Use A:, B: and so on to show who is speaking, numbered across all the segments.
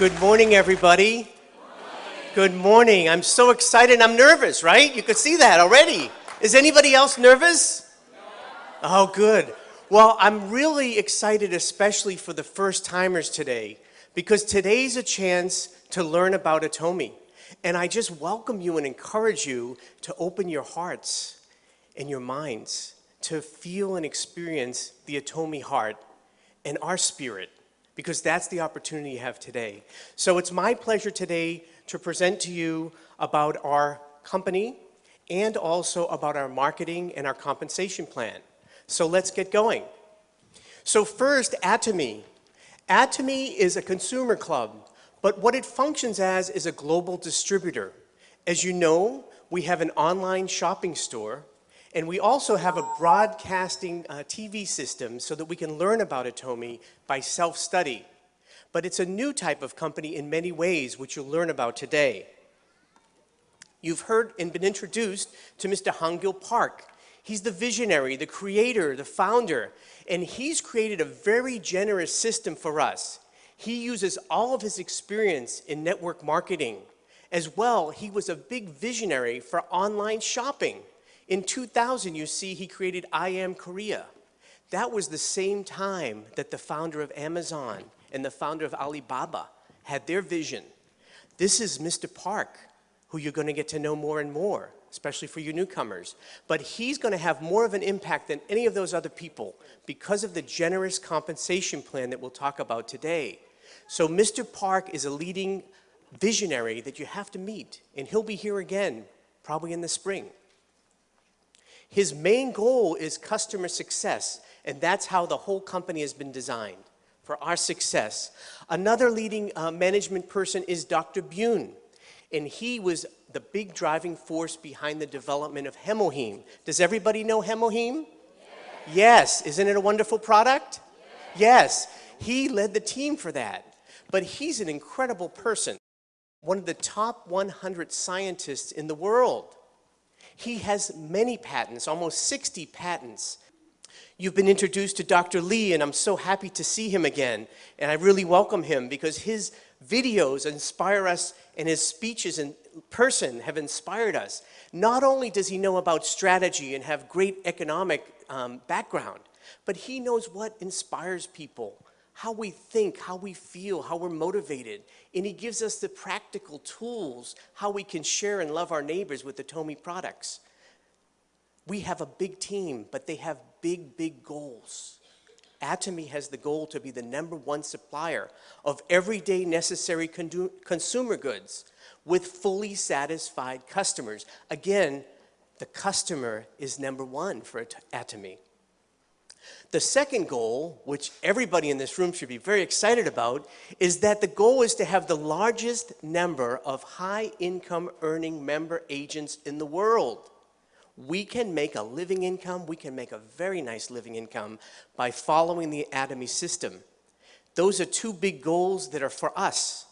A: Good morning, everybody. Good morning. I'm so excited. I'm nervous, right? You could see that already. Is anybody else nervous? Oh, good. Well, I'm really excited, especially for the first-timers today, because today's a chance to learn about Atomy. And I just welcome you and encourage you to open your hearts and your minds to feel and experience the Atomy heart and our spirit, because that's the opportunity you have today. So it's my pleasure today to present to you about our company and also about our marketing and our compensation plan. So let's get going. So first, Atomy. Atomy is a consumer club, but what it functions as is a global distributor. As you know, we have an online shopping store, and we also have a broadcasting TV system so that we can learn about Atomy by self-study. But it's a new type of company in many ways, which you'll learn about today. You've heard and been introduced to Mr. Hangil Park. He's the visionary, the creator, the founder, and he's created a very generous system for us. He uses all of his experience in network marketing. As well, he was a big visionary for online shopping. In 2000, you see, he created I Am Korea. That was the same time that the founder of Amazon and the founder of Alibaba had their vision. This is Mr. Park, who you're going to get to know more and more, especially for you newcomers. But he's going to have more of an impact than any of those other people because of the generous compensation plan that we'll talk about today. So Mr. Park is a leading visionary that you have to meet, and he'll be here again, probably in the spring. His main goal is customer success, and that's how the whole company has been designed, for our success. Another leading management person is Dr. Bune, and he was the big driving force behind the development of Hemoheme. Does everybody know Hemoheme? Yes. Isn't it a wonderful product? Yes. He led the team for that. But he's an incredible person, one of the top 100 scientists in the world. He has many patents, almost 60 patents. You've been introduced to Dr. Lee, and I'm so happy to see him again. And I really welcome him because his videos inspire us, and his speeches in person have inspired us. Not only does he know about strategy and have great economic background, but he knows what inspires people, how we think, how we feel, how we're motivated. And he gives us the practical tools, how we can share and love our neighbors with the Atomy products. We have a big team, but they have big, big goals. Atomy has the goal to be the #1 supplier of everyday necessary consumer goods with fully satisfied customers. Again, the customer is #1 for Atomy. The second goal, which everybody in this room should be very excited about, is that the goal is to have the largest number of high-income earning member agents in the world. We can make a living income, we can make a very nice living income by following the Atomy system. Those are two big goals that are for us,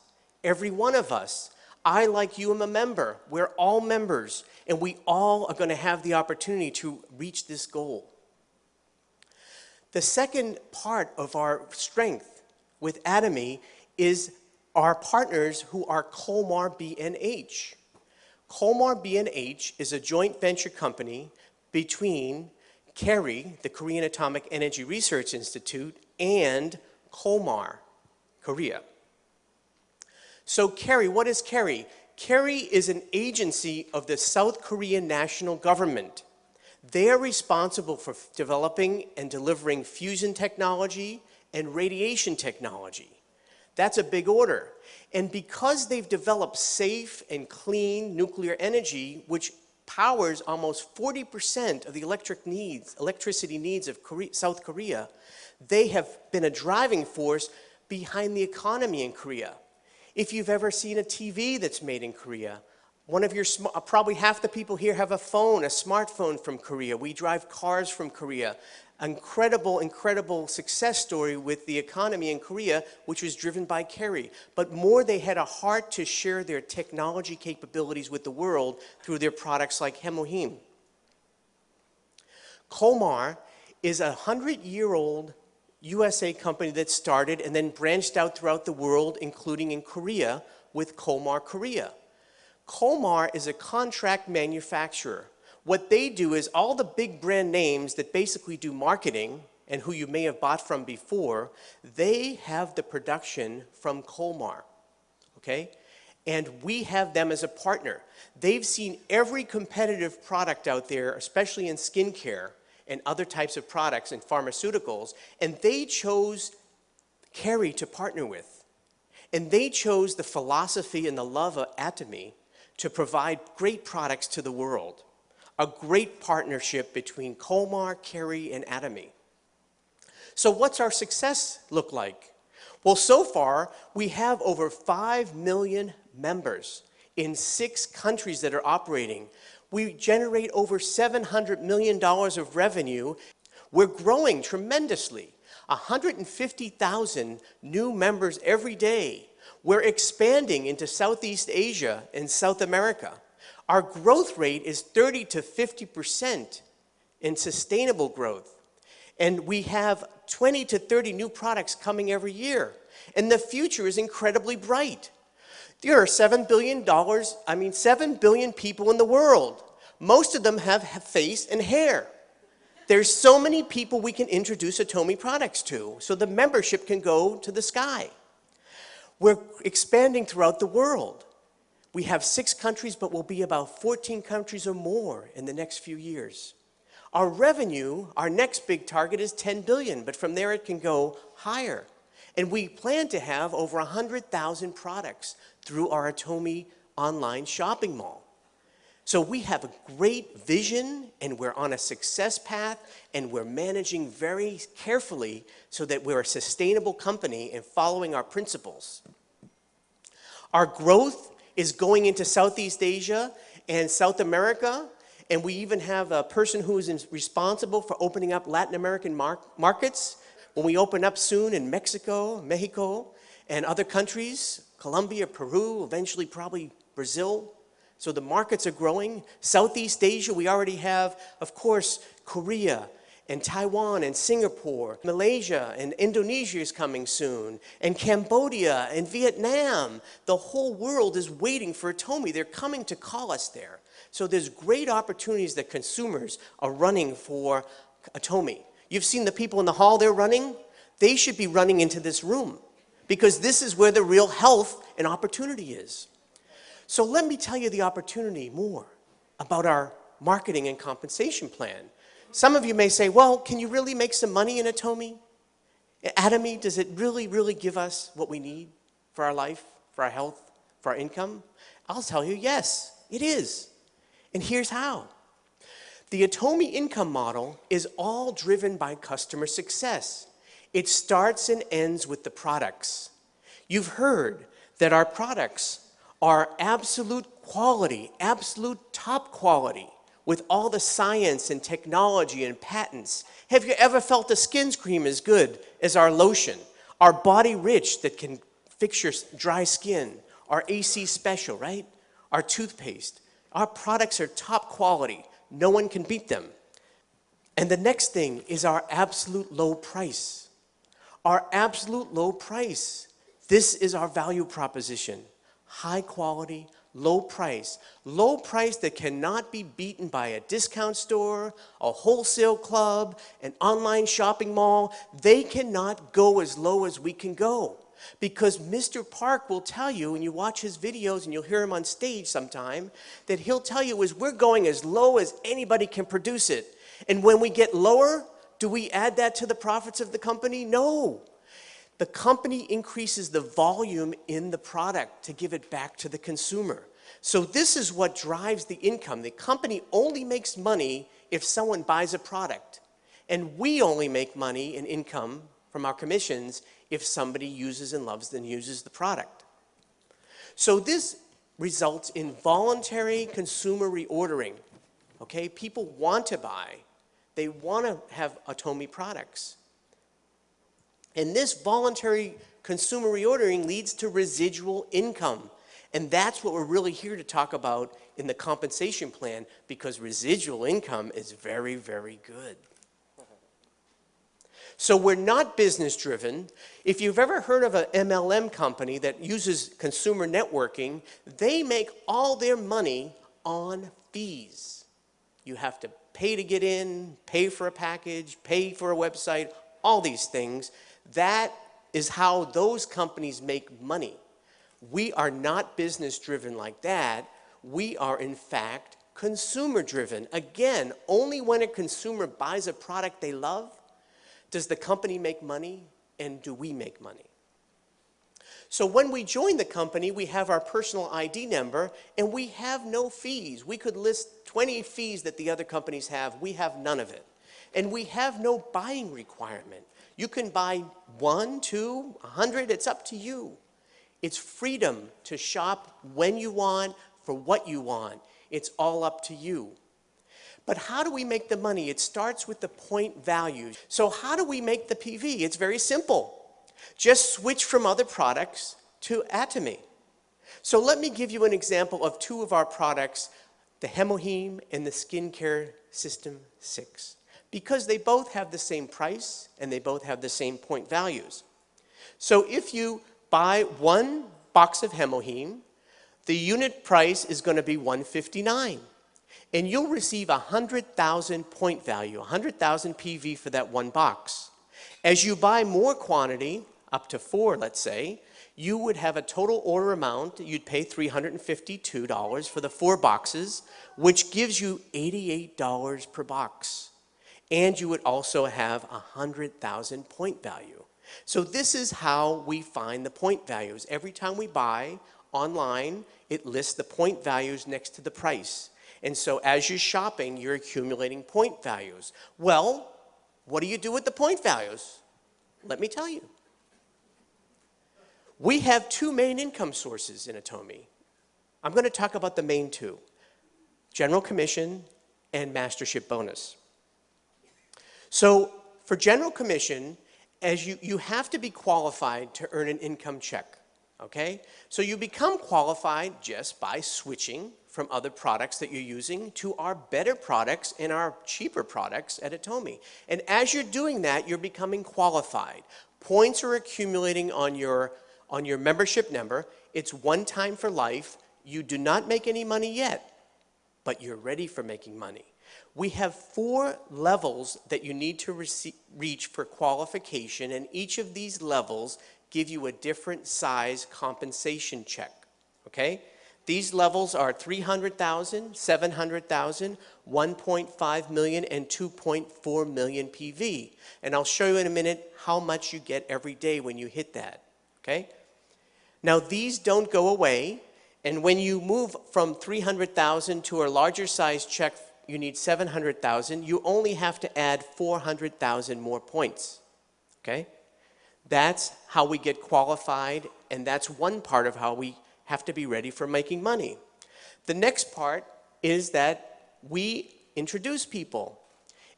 A: every one of us. I, like you, am a member. We're all members, and we all are going to have the opportunity to reach this goal. The second part of our strength with Atomy is our partners who are Colmar B&H. Colmar B&H is a joint venture company between KERI, the Korean Atomic Energy Research Institute, and Colmar, Korea. So KERI, what is KERI? KERI is an agency of the South Korean national government. They are responsible for developing and delivering fusion technology and radiation technology. That's a big order. And because they've developed safe and clean nuclear energy, which powers almost 40% of the electricity needs of South Korea, they have been a driving force behind the economy in Korea. If you've ever seen a TV that's made in Korea, probably half the people here have a phone, a smartphone from Korea. We drive cars from Korea. Incredible, incredible success story with the economy in Korea, which was driven by KERI. But more, they had a heart to share their technology capabilities with the world through their products like Hemoheme. Colmar is a 100-year-old USA company that started and then branched out throughout the world, including in Korea with Kolmar Korea. Kolmar is a contract manufacturer. What they do is all the big brand names that basically do marketing and who you may have bought from before, they have the production from Kolmar, okay? And we have them as a partner. They've seen every competitive product out there, especially in skincare and other types of products and pharmaceuticals, and they chose Kerry to partner with. And they chose the philosophy and the love of Atomy to provide great products to the world. A great partnership between Kolmar, Kerry, and Atomy. So what's our success look like? Well, so far, we have over 5 million members in 6 countries that are operating. We generate over $700 million of revenue. We're growing tremendously. 150,000 new members every day. We're expanding into Southeast Asia and South America. Our growth rate is 30 to 50% in sustainable growth. And we have 20 to 30 new products coming every year. And the future is incredibly bright. There are $7 billion people in the world. Most of them have face and hair. There's so many people we can introduce Atomy products to, so the membership can go to the sky. We're expanding throughout the world. We have 6 countries, but we'll be about 14 countries or more in the next few years. Our revenue, our next big target is 10 billion, but from there it can go higher. And we plan to have over 100,000 products through our Atomy online shopping mall. So we have a great vision, and we're on a success path, and we're managing very carefully so that we're a sustainable company and following our principles. Our growth is going into Southeast Asia and South America, and we even have a person who is responsible for opening up Latin American markets. When we open up soon in Mexico, and other countries, Colombia, Peru, eventually probably Brazil. So the markets are growing. Southeast Asia, we already have, of course, Korea and Taiwan and Singapore. Malaysia and Indonesia is coming soon. And Cambodia and Vietnam. The whole world is waiting for Atomy. They're coming to call us there. So there's great opportunities that consumers are running for Atomy. You've seen the people in the hall they're running? They should be running into this room because this is where the real health and opportunity is. So let me tell you the opportunity more about our marketing and compensation plan. Some of you may say, well, can you really make some money in Atomy? Atomy, does it really give us what we need for our life, for our health, for our income? I'll tell you, yes, it is. And here's how. The Atomy income model is all driven by customer success. It starts and ends with the products. You've heard that our products are absolute quality, absolute top quality, with all the science and technology and patents. Have you ever felt the skin cream as good as our lotion? Our Body Rich that can fix your dry skin. Our AC Special, right? Our toothpaste. Our products are top quality. No one can beat them. And the next thing is our absolute low price. Our absolute low price. This is our value proposition. High quality, low price that cannot be beaten by a discount store, a wholesale club, an online shopping mall. They cannot go as low as we can go. Because Mr. Park will tell you, and you watch his videos and you'll hear him on stage sometime, that he'll tell you is we're going as low as anybody can produce it. And when we get lower, do we add that to the profits of the company? No. The company increases the volume in the product to give it back to the consumer. So this is what drives the income. The company only makes money if someone buys a product. And we only make money and income from our commissions if somebody uses and loves and uses the product. So this results in voluntary consumer reordering. Okay, people want to buy. They want to have Atomy products. And this voluntary consumer reordering leads to residual income. And that's what we're really here to talk about in the compensation plan, because residual income is very, very good. So we're not business driven. If you've ever heard of an MLM company that uses consumer networking, they make all their money on fees. You have to pay to get in, pay for a package, pay for a website, all these things. That is how those companies make money. We are not business driven like that. We are in fact consumer driven. Again, only when a consumer buys a product they love does the company make money, and do we make money. So when we join the company, we have our personal ID number, and we have no fees. We could list 20 fees that the other companies have. We have none of it. And we have no buying requirement. You can buy 1, 2, 100, it's up to you. It's freedom to shop when you want, for what you want. It's all up to you. But how do we make the money? It starts with the point values. So how do we make the PV? It's very simple. Just switch from other products to Atomy. So let me give you an example of two of our products, the Hemoheme and the Skincare System 6, because they both have the same price and they both have the same point values. So if you buy one box of Hemoheme, the unit price is going to be $159. And you'll receive 100,000 point value, 100,000 PV for that one box. As you buy more quantity, up to 4, let's say, you would have a total order amount. You'd pay $352 for the 4 boxes, which gives you $88 per box. And you would also have 100,000 point value. So this is how we find the point values. Every time we buy online, it lists the point values next to the price. And so as you're shopping, you're accumulating point values. Well, what do you do with the point values? Let me tell you. We have 2 main income sources in Atomy. I'm going to talk about the main 2, General Commission and Mastership Bonus. So for General Commission, as you have to be qualified to earn an income check, okay? So you become qualified just by switching from other products that you're using to our better products and our cheaper products at Atomy. And as you're doing that, you're becoming qualified. Points are accumulating on your membership number. It's one time for life. You do not make any money yet, but you're ready for making money. We have 4 levels that you need to reach for qualification, and each of these levels give you a different size compensation check, okay? These levels are 300,000, 700,000, 1.5 million, and 2.4 million PV. And I'll show you in a minute how much you get every day when you hit that, okay? Now these don't go away, and when you move from 300,000 to a larger size check, you need 700,000, you only have to add 400,000 more points, okay? That's how we get qualified, and that's one part of how we have to be ready for making money. The next part is that we introduce people,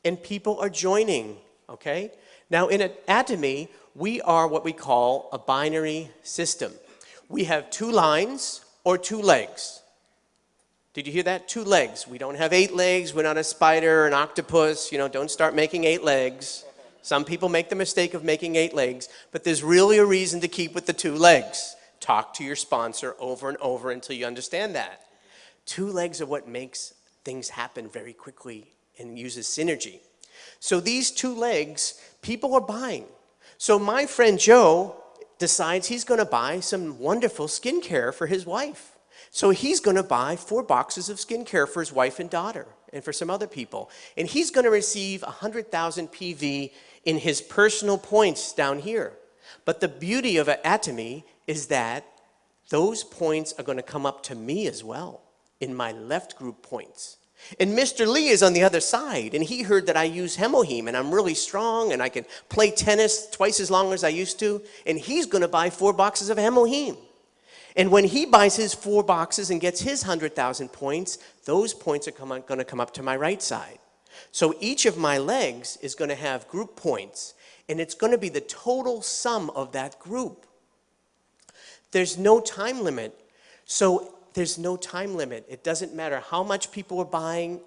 A: and people are joining, okay? Now in Atomy, we are what we call a binary system. We have 2 lines or 2 legs. Did you hear that? 2 legs. We don't have 8 legs. We're not a spider or an octopus. You know, don't start making 8 legs. Some people make the mistake of making 8 legs, but there's really a reason to keep with the 2 legs. Talk to your sponsor over and over until you understand that. 2 legs are what makes things happen very quickly and uses synergy. So these 2 legs, people are buying. So my friend Joe decides he's going to buy some wonderful skincare for his wife. So he's going to buy 4 boxes of skincare for his wife and daughter and for some other people. And he's going to receive 100,000 PV in his personal points down here. But the beauty of Atomy is that those points are going to come up to me as well in my left group points. And Mr. Lee is on the other side, and he heard that I use Hemoheme, and I'm really strong, and I can play tennis twice as long as I used to, and he's going to buy 4 boxes of Hemoheme. And when he buys his 4 boxes and gets his 100,000 points, those points are going to come up to my right side. So each of my legs is going to have group points, and it's going to be the total sum of that group. There's no time limit. So there's no time limit. It doesn't matter how much people are buying,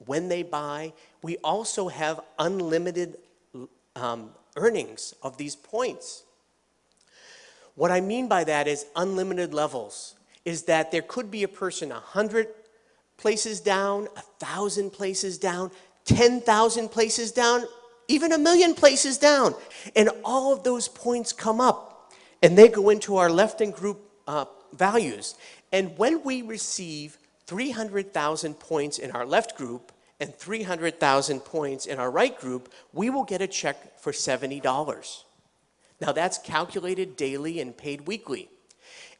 A: when they buy. We also have unlimited earnings of these points. What I mean by that is unlimited levels, is that there could be a person 100 places down, 1,000 places down, 10,000 places down, even 1,000,000 places down. And all of those points come up and they go into our left-hand group values. And when we receive 300,000 points in our left group and 300,000 points in our right group, we will get a check for $70. Now that's calculated daily and paid weekly.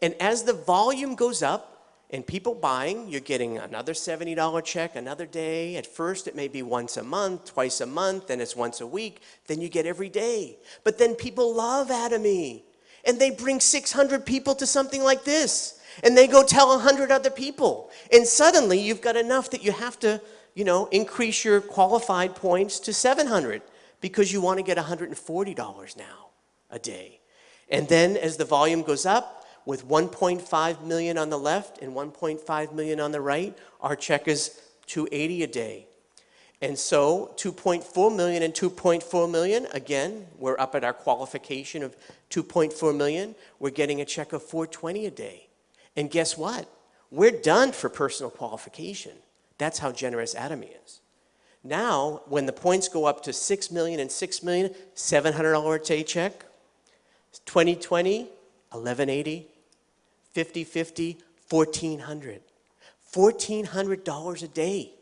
A: And as the volume goes up and people buying, you're getting another $70 check another day. At first it may be once a month, twice a month, then it's once a week, then you get every day. But then people love Atomy and they bring 600 people to something like this and they go tell 100 other people. And suddenly you've got enough that you have to, increase your qualified points to 700 because you want to get $140 now a day. And then as the volume goes up, with 1.5 million on the left and 1.5 million on the right, our check is $280 a day. And so 2.4 million and 2.4 million, again, we're up at our qualification of 2.4 million. We're getting a check of $420 a day. And guess what? We're done for personal qualification. That's how generous Atomy is. Now, when the points go up to 6 million and 6 million, $700 a day check. 2020, $1,180. 50/50, $1,400. $1,400 a day.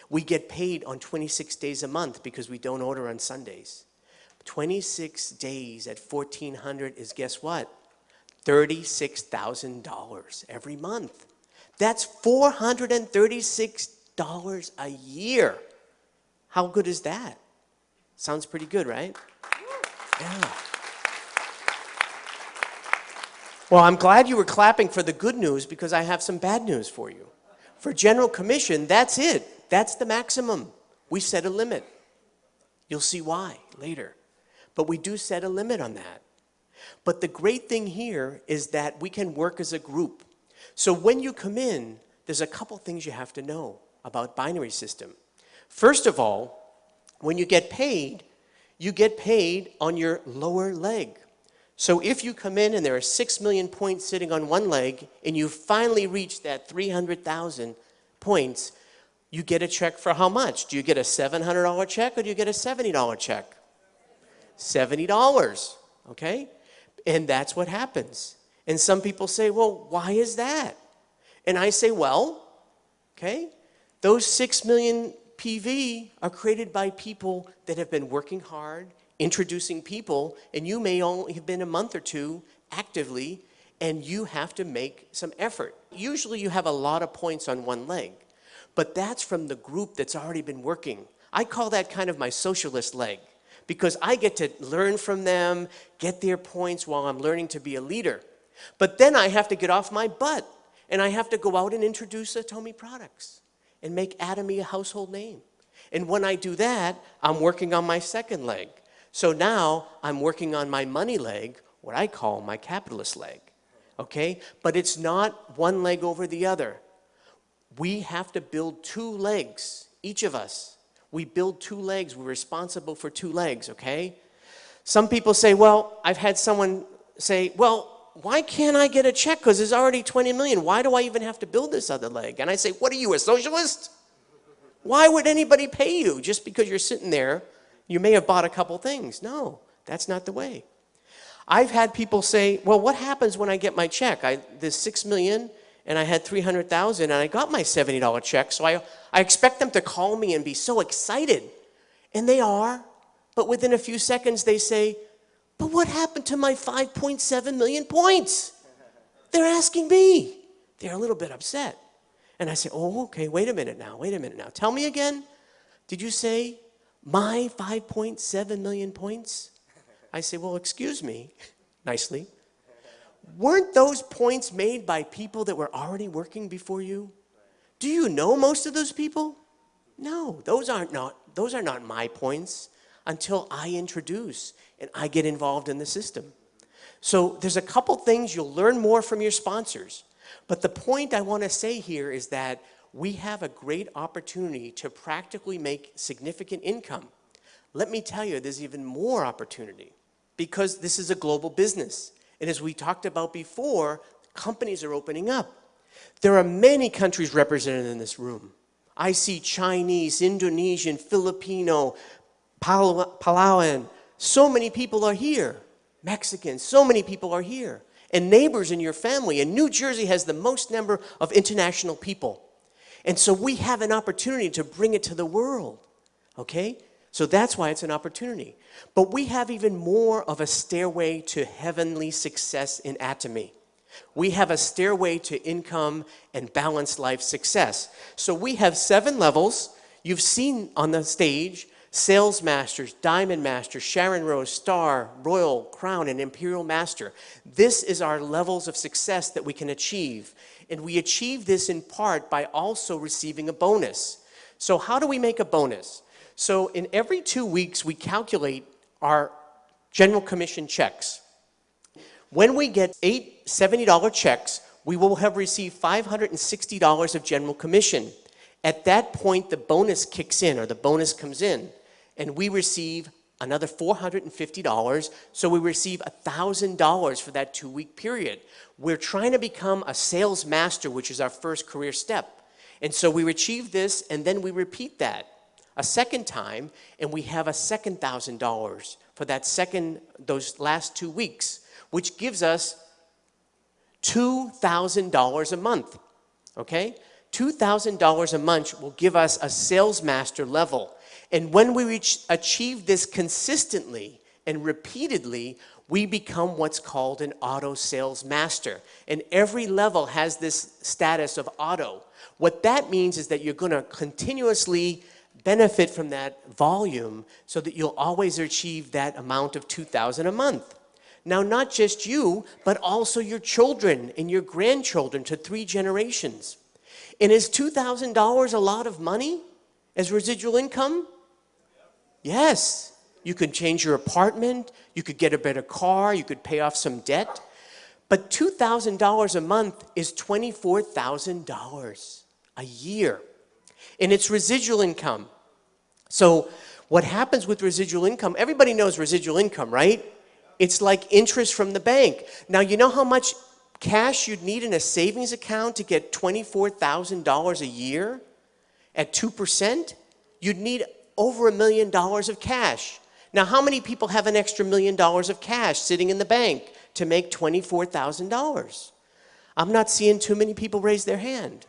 A: We get paid on 26 days a month because we don't order on Sundays. 26 days at $1,400 is, guess what? $36,000 every month. That's $436 a year. How good is that? Sounds pretty good, right? Yeah. Well, I'm glad you were clapping for the good news because I have some bad news for you. For general commission, that's it. That's the maximum. We set a limit. You'll see why later. But we do set a limit on that. But the great thing here is that we can work as a group. So when you come in, there's a couple things you have to know about binary system. First of all, when you get paid on your lower leg. So if you come in and there are 6 million points sitting on one leg and you finally reach that 300,000 points, you get a check for how much? Do you get a $700 check or do you get a $70 check? $70, okay? And that's what happens. And some people say, well, why is that? And I say, well, okay, those 6 million PV are created by people that have been working hard, introducing people, and you may only have been a month or two actively, and you have to make some effort. Usually you have a lot of points on one leg, but that's from the group that's already been working. I call that kind of my socialist leg, because I get to learn from them, get their points while I'm learning to be a leader. But then I have to get off my butt, and I have to go out and introduce Atomy products and make Atomy a household name. And when I do that, I'm working on my second leg. So now I'm working on my money leg, what I call my capitalist leg, okay? But it's not one leg over the other. We have to build two legs, each of us. We build two legs, we're responsible for two legs, okay? Some people say, well, I've had someone say, well, why can't I get a check? Because there's already 20 million. Why do I even have to build this other leg? And I say, what are you, a socialist? Why would anybody pay you just because you're sitting there? You may have bought a couple things. No, that's not the way. I've had people say, well, what happens when I get my check? There's 6 million and I had 300,000 and I got my $70 check. So I expect them to call me and be so excited. And they are. But within a few seconds they say, but what happened to my 5.7 million points? They're asking me. They're a little bit upset. And I say, oh, okay, wait a minute now. Tell me again. Did you say my 5.7 million points? I say, well, excuse me, nicely. Weren't those points made by people that were already working before you? Do you know most of those people? No, those are not my points until I introduce and I get involved in the system. So there's a couple things you'll learn more from your sponsors. But the point I want to say here is that we have a great opportunity to practically make significant income let me tell you, there's even more opportunity because this is a global business. And as we talked about before, companies are opening up. There are many countries represented in this room. I see Chinese, Indonesian, Filipino, Palauan. So many people are here. Mexicans, so many people are here. And neighbors in your family. And New Jersey has the most number of international people. And so we have an opportunity to bring it to the world. Okay? So that's why it's an opportunity. But we have even more of a stairway to heavenly success in Atomy. We have a stairway to income and balanced life success. So we have 7 levels. You've seen on the stage Sales Masters, Diamond Master, Sharon Rose, Star, Royal, Crown, and Imperial Master. This is our levels of success that we can achieve. And we achieve this in part by also receiving a bonus. So how do we make a bonus? So in every 2 weeks, we calculate our general commission checks. When we get 8 $70 checks, we will have received $560 of general commission. At that point, the bonus kicks in, or the bonus comes in, and we receive another $450, so we receive $1,000 for that 2-week period. We're trying to become a sales master, which is our first career step. And so we achieve this, and then we repeat that a second time, and we have a second $1,000 for those last 2 weeks, which gives us $2,000 a month, okay? $2,000 a month will give us a sales master level. And when we achieve this consistently and repeatedly, we become what's called an auto sales master. And every level has this status of auto. What that means is that you're going to continuously benefit from that volume so that you'll always achieve that amount of $2,000 a month. Now, not just you, but also your children and your grandchildren to 3 generations. And is $2,000 a lot of money as residual income? Yes. You could change your apartment, you could get a better car, you could pay off some debt. But $2,000 a month is $24,000 a year. And it's residual income. So what happens with residual income, everybody knows residual income, right? It's like interest from the bank. Now, you know how much cash you'd need in a savings account to get $24,000 a year at 2%? You'd need over $1 million of cash. Now, how many people have an extra $1 million of cash sitting in the bank to make $24,000? I'm not seeing too many people raise their hand.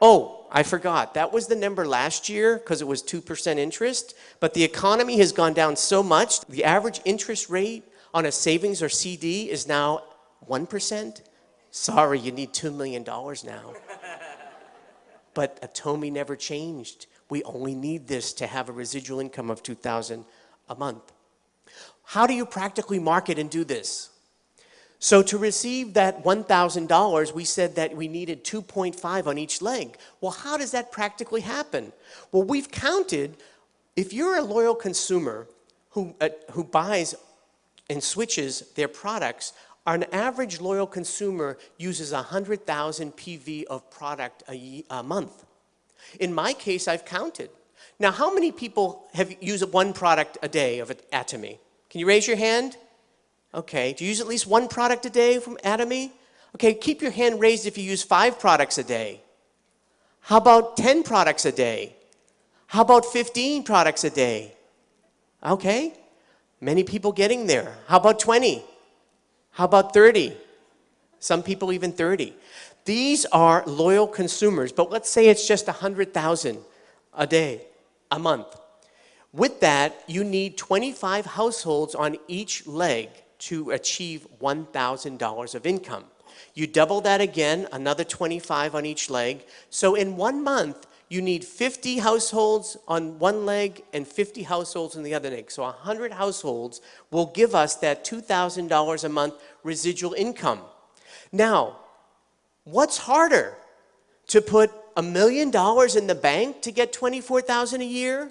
A: Oh, I forgot. That was the number last year because it was 2% interest. But the economy has gone down so much. The average interest rate on a savings or CD is now 1%. Sorry, you need $2 million now. But Atomy never changed. We only need this to have a residual income of $2,000 a month. How do you practically market and do this? So to receive that $1,000, we said that we needed 2.5 on each leg. Well, how does that practically happen? Well, we've counted, if you're a loyal consumer who buys and switches their products, an average loyal consumer uses 100,000 PV of product a month. In my case, I've counted. Now, how many people have used 1 product a day of Atomy? Can you raise your hand? Okay, do you use at least 1 product a day from Atomy? Okay, keep your hand raised if you use 5 products a day. How about 10 products a day? How about 15 products a day? Okay, many people getting there. How about 20? How about 30? Some people even 30. These are loyal consumers, but let's say it's just 100,000 a day, a month. With that, you need 25 households on each leg to achieve $1,000 of income. You double that again, another 25 on each leg. So in 1 month, you need 50 households on one leg and 50 households on the other leg. So 100 households will give us that $2,000 a month residual income. Now, what's harder? To put $1 million in the bank to get $24,000 a year?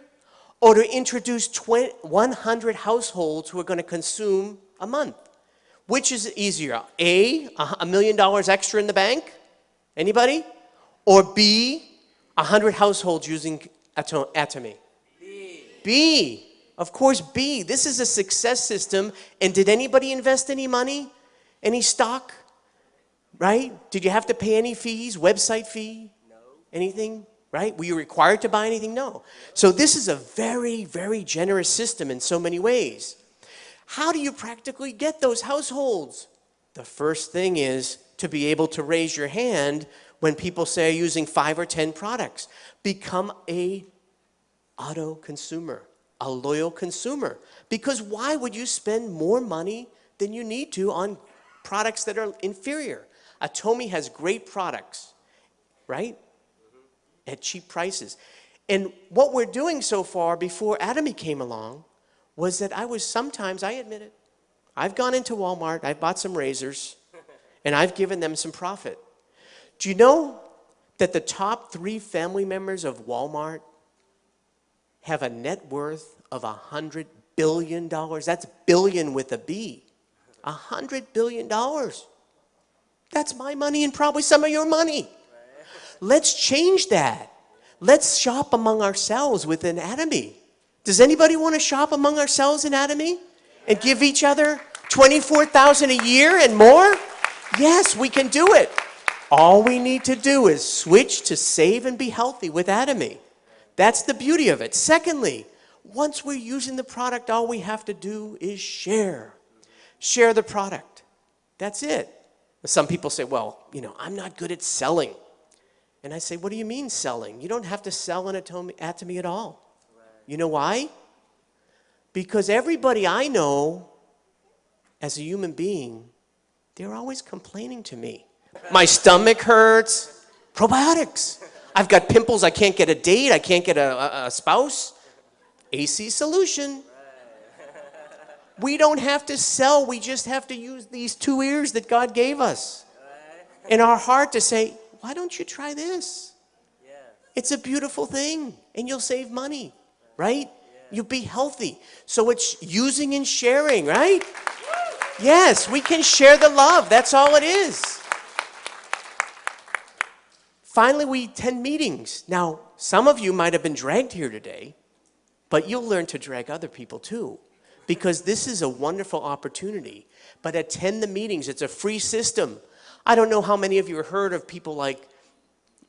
A: Or to introduce 100 households who are going to consume a month? Which is easier? A, $1 million extra in the bank? Anybody? Or B, 100 households using Atomy? B. Of course, B, this is a success system. And did anybody invest any money? Any stock? Right? Did you have to pay any fees? Website fee? No. Anything? Right? Were you required to buy anything? No. So this is a very, very generous system in so many ways. How do you practically get those households? The first thing is to be able to raise your hand when people say using 5 or 10 products. Become a auto consumer, a loyal consumer. Because why would you spend more money than you need to on products that are inferior? Atomy has great products, right? At cheap prices. And what we're doing so far before Atomy came along was that I admit it, I've gone into Walmart, I've bought some razors, and I've given them some profit. Do you know that the top 3 family members of Walmart have a net worth of $100 billion? That's billion with a B. $100 billion. That's my money and probably some of your money. Let's change that. Let's shop among ourselves within Atomy. Does anybody want to shop among ourselves in Atomy and give each other $24,000 a year and more? Yes, we can do it. All we need to do is switch to save and be healthy with Atomy. That's the beauty of it. Secondly, once we're using the product, all we have to do is share. Share the product. That's it. Some people say, well, I'm not good at selling. And I say, what do you mean selling? You don't have to sell an Atomy at all. You know why? Because everybody I know as a human being, they're always complaining to me. My stomach hurts. Probiotics. I've got pimples. I can't get a date. I can't get a spouse. AC solution. We don't have to sell. We just have to use these 2 ears that God gave us in our heart to say, why don't you try this? It's a beautiful thing, and you'll save money, right? You'll be healthy. So it's using and sharing, right? Yes, we can share the love. That's all it is. Finally, we attend meetings. Now, some of you might have been dragged here today, but you'll learn to drag other people too, because this is a wonderful opportunity. But attend the meetings. It's a free system. I don't know how many of you have heard of people like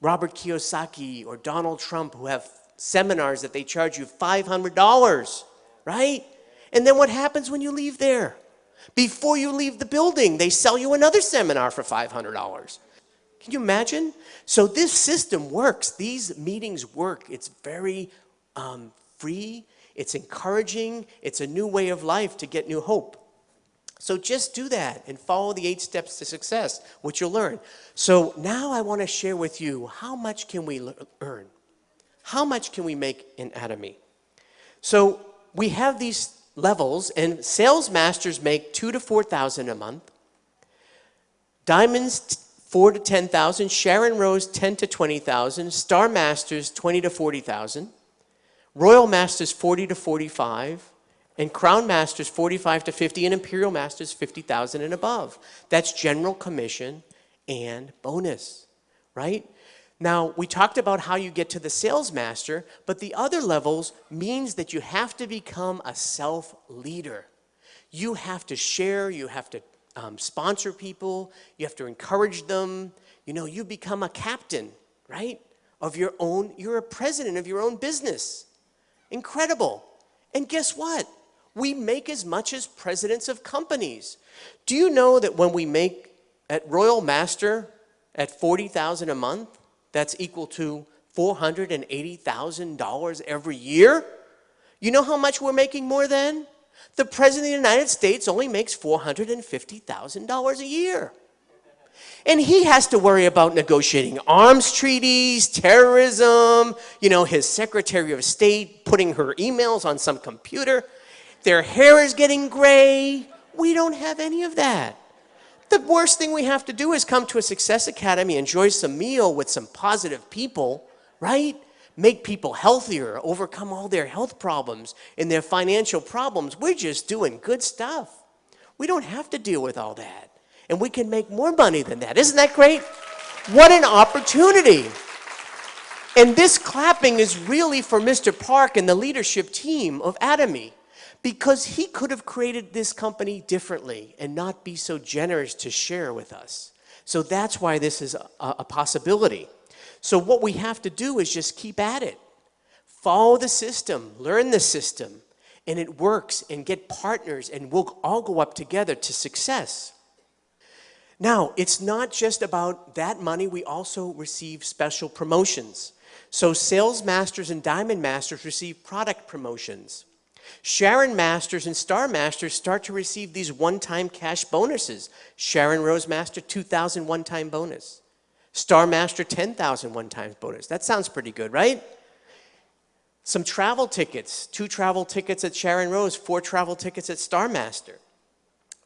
A: Robert Kiyosaki or Donald Trump who have seminars that they charge you $500, right? And then what happens when you leave there? Before you leave the building, they sell you another seminar for $500. Can you imagine? So this system works. These meetings work. It's very free. It's encouraging. It's a new way of life to get new hope. So just do that and follow the 8 steps to success, which you'll learn. So now I want to share with you, how much can we earn? How much can we make in Atomy? So we have these levels, and sales masters make $2,000 to $4,000 a month. Diamonds, $4,000 to $10,000. Sharon Rose, $10,000 to $20,000. Star Masters, $20,000 to $40,000. Royal Masters, $40,000 to $45,000. And Crown Masters, $45,000 to $50,000. And Imperial Masters, $50,000 and above. That's general commission and bonus, right? Now, we talked about how you get to the sales master, but the other levels means that you have to become a self-leader. You have to share, you have to sponsor people, you have to encourage them. You become a captain, right, of your own, you're a president of your own business. Incredible. And guess what? We make as much as presidents of companies. Do you know that when we make at Royal Master at $40,000 a month, that's equal to $480,000 every year? You know how much we're making more than? The President of the United States only makes $450,000 a year. And he has to worry about negotiating arms treaties, terrorism, his Secretary of State putting her emails on some computer. Their hair is getting gray. We don't have any of that. The worst thing we have to do is come to a Success Academy, enjoy some meal with some positive people, right? Make people healthier, overcome all their health problems and their financial problems. We're just doing good stuff. We don't have to deal with all that. And we can make more money than that. Isn't that great? What an opportunity. And this clapping is really for Mr. Park and the leadership team of Atomy. Because he could have created this company differently and not be so generous to share with us. So that's why this is a possibility. So what we have to do is just keep at it. Follow the system, learn the system, and it works, and get partners, and we'll all go up together to success. Now, it's not just about that money. We also receive special promotions. So Sales Masters and Diamond Masters receive product promotions. Sharon Masters and Star Masters start to receive these one-time cash bonuses. Sharon Rose Master, $2,000 one-time bonus. Star Master, $10,000 one-time bonus. That sounds pretty good, right? Some travel tickets, 2 travel tickets at Sharon Rose, 4 travel tickets at Star Master.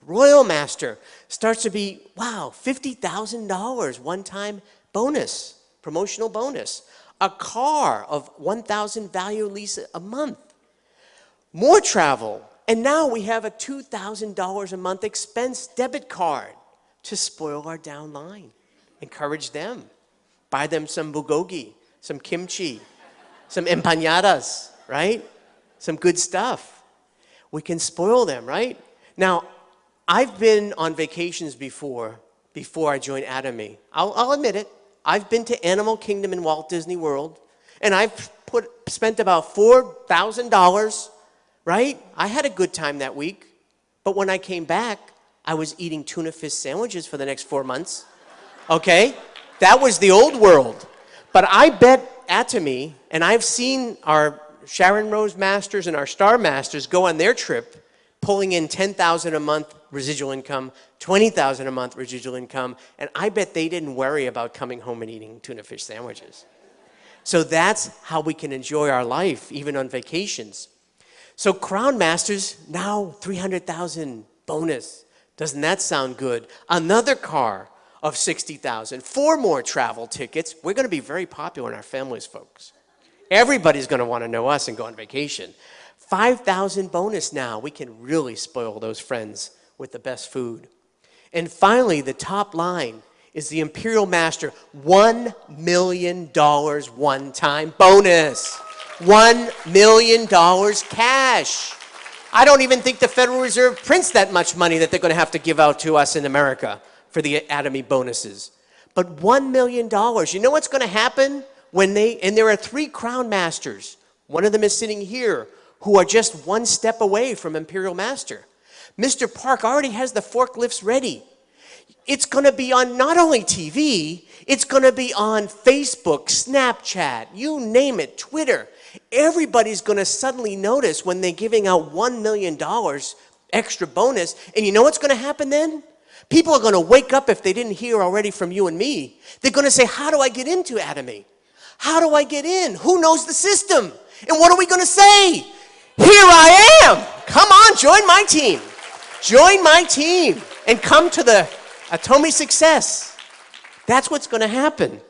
A: Royal Master starts to be, wow, $50,000 one-time bonus, promotional bonus. A car of $1,000 value lease a month. More travel, and now we have a $2,000 a month expense debit card to spoil our downline. Encourage them. Buy them some bulgogi, some kimchi, some empanadas, right? Some good stuff. We can spoil them, right? Now, I've been on vacations before I joined Atomy. I'll admit it. I've been to Animal Kingdom in Walt Disney World, and I've spent about $4,000, right? I had a good time that week, but when I came back, I was eating tuna fish sandwiches for the next 4 months, okay? That was the old world. But I bet Atomy, and I've seen our Sharon Rose Masters and our Star Masters go on their trip, pulling in $10,000 a month residual income, $20,000 a month residual income, and I bet they didn't worry about coming home and eating tuna fish sandwiches. So that's how we can enjoy our life, even on vacations. So Crown Masters, now $300,000 bonus. Doesn't that sound good? Another car of $60,000, 4 more travel tickets. We're going to be very popular in our families, folks. Everybody's going to want to know us and go on vacation. $5,000 bonus now. We can really spoil those friends with the best food. And finally, the top line is the Imperial Master $1 million one-time bonus. $1 million cash. I don't even think the Federal Reserve prints that much money that they're going to have to give out to us in America for the Atomy bonuses. But $1 million, you know what's going to happen when and there are 3 Crown Masters. One of them is sitting here, who are just 1 step away from Imperial Master. Mr. Park already has the forklifts ready. It's going to be on not only TV, it's going to be on Facebook, Snapchat, you name it, Twitter. Everybody's going to suddenly notice when they're giving out $1 million extra bonus. And you know what's going to happen then? People are going to wake up if they didn't hear already from you and me. They're going to say, how do I get into Atomy? How do I get in? Who knows the system? And what are we going to say? Here I am. Come on, join my team. Join my team and come to the Atomy success. That's what's going to happen.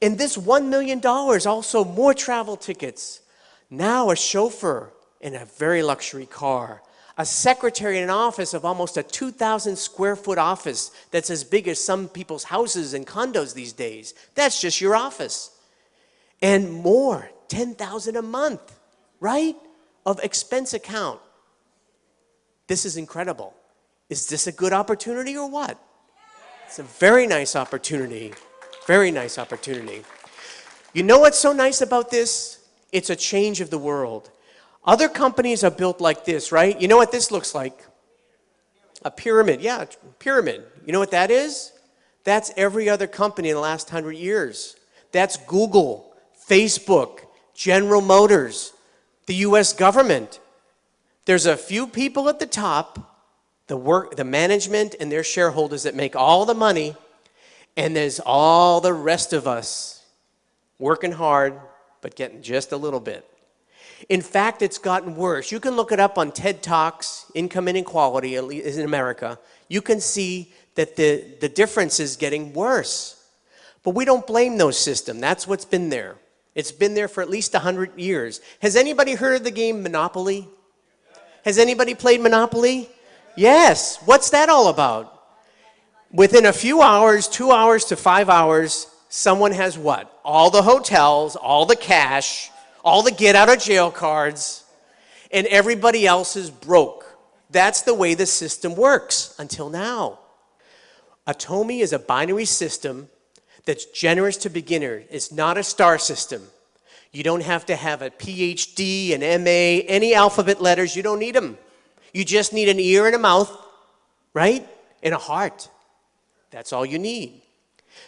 A: And this $1 million, also more travel tickets. Now a chauffeur in a very luxury car. A secretary in an office of almost a 2,000 square foot office that's as big as some people's houses and condos these days. That's just your office. And more, $10,000 a month, right? Of expense account. This is incredible. Is this a good opportunity or what? It's a very nice opportunity. Very nice opportunity. You know what's so nice about this? It's a change of the world. Other companies are built like this, right? You know what this looks like? A pyramid. Yeah, pyramid. You know what that is? That's every other company in the last 100 years. That's Google, Facebook, General Motors, the US government. There's a few people at the top, the management and their shareholders that make all the money, and there's all the rest of us working hard, but getting just a little bit. In fact, it's gotten worse. You can look it up on TED Talks, Income Inequality, at least in America. You can see that the difference is getting worse. But we don't blame those systems. That's what's been there. It's been there for at least 100 years. Has anybody heard of the game Monopoly? Has anybody played Monopoly? Yes. What's that all about? Within a few hours, 2 hours to 5 hours, someone has what? All the hotels, all the cash, all the get out of jail cards, and everybody else is broke. That's the way the system works until now. Atomy is a binary system that's generous to beginners. It's not a star system. You don't have to have a PhD, an MA, any alphabet letters. You don't need them. You just need an ear and a mouth, right? And a heart. That's all you need.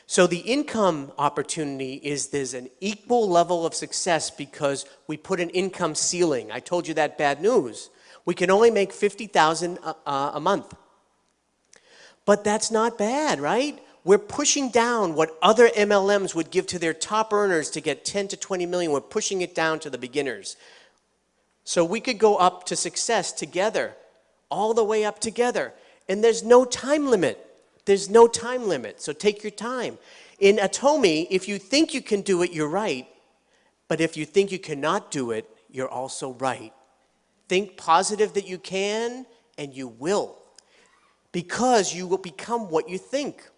A: So the income opportunity is there's an equal level of success because we put an income ceiling. I told you that bad news. We can only make $50,000 a month. But that's not bad, right? We're pushing down what other MLMs would give to their top earners to get 10 to 20 million. We're pushing it down to the beginners. So we could go up to success together, all the way up together. And there's no time limit. There's no time limit, so take your time. In Atomy, if you think you can do it, you're right. But if you think you cannot do it, you're also right. Think positive that you can, and you will. Because you will become what you think.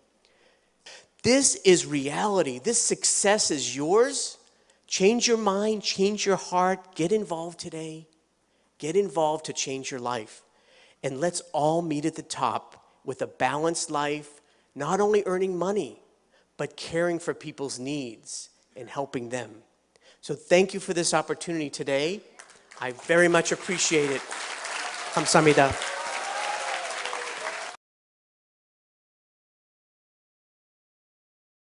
A: This is reality. This success is yours. Change your mind, change your heart. Get involved today. Get involved to change your life. And let's all meet at the top with a balanced life, not only earning money, but caring for people's needs and helping them. So thank you for this opportunity today. I very much appreciate it. 감사합니다.